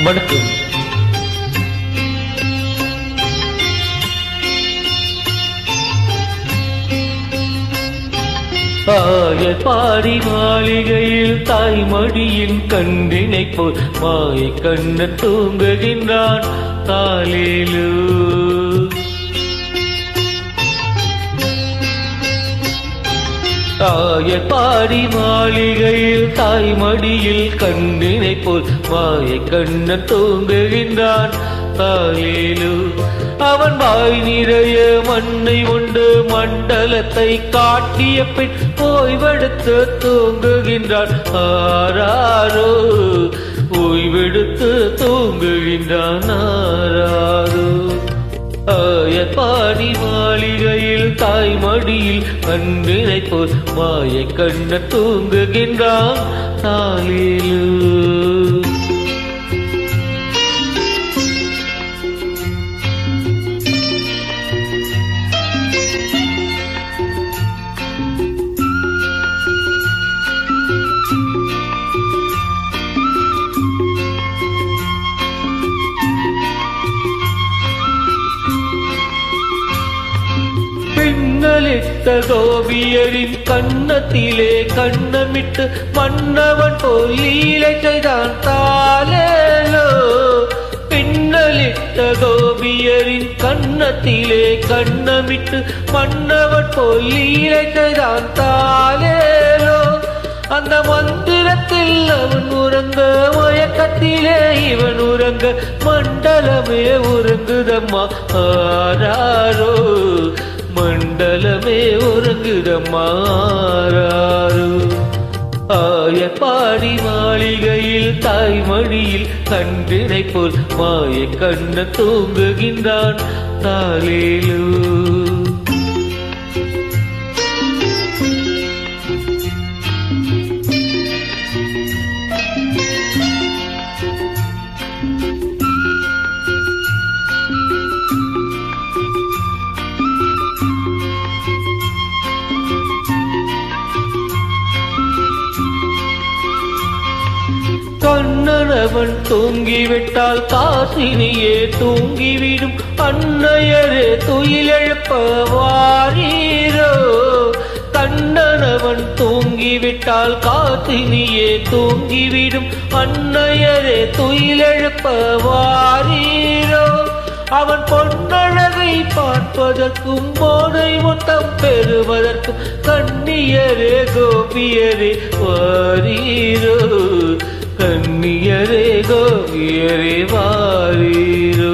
வணக்கம். பாடி மாளிகையில் தாய்மடியின் கண்டினை போல் மாயை கண்ண தூங்குகின்றான் தாலேலு. பாடி மாளிகையில் தாய்மடியில் கண்டினை போல் மாயை கண்ண தூங்குகின்றான் தாலேலு. அவன் வாய் நிறைய மண்ணை உண்டு மண்டலத்தை காட்டிய பின் ஓய்வெடுத்து தூங்குகின்றான் ஆராரோ. ஓய்வெடுத்து தூங்குகின்றான் ஆராரோ. பாடி மாளிகையில் தாய்மடியில் கண்டினை போல் மாயை கண்ண தூங்குகின்றான் தாலேலு. பின்னலிட்ட கோபியரின் கண்ணத்திலே கண்ணமிட்டு மன்னவன் போல் லீலை செய்தான் தாலேலோ. பின்னலிட்ட கோபியரின் கண்ணத்திலே கண்ணமிட்டு மன்னவன் போல் லீலை செய்தான் தாலேலோ. அந்த மந்திரத்தில் அவன் உறங்க மயக்கத்திலே இவன் உறங்க மண்டலமே உறங்குதம்மா ஆராரோ. மண்டலமே உறங்குதம்மா ஆராரோ. பாடி மாளிகையில் தாய்மடியில் கண்டினை போல் மாயை கண்ண தூங்குகின்றான் தாலேலு. கண்ணனவன் தூங்கிவிட்டால் காசினியே தூங்கிவிடும் அன்னையரே துயிலெழுப்ப வாரீரோ. கண்ணனவன் தூங்கிவிட்டால் காசினியே தூங்கிவிடும் அன்னையரே துயிலெழுப்ப வாரீரோ. அவன் பொன்னழகை பார்ப்பதற்கும் போதை மொத்தம் பெறுவதற்கும் கண்ணியரே கோபியரே வாரீரோ. கண்ணியரே கோபியரே வாரீரோ.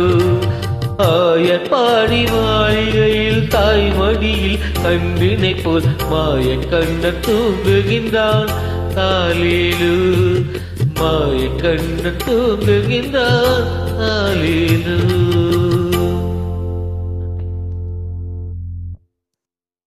பாடி மாளிகையில் தாய்மடியில் கண்டினை போல் மாயை கண்ண தூங்குகின்றான் தாலேலு. மாயை கண்ண தூங்குகின்றான்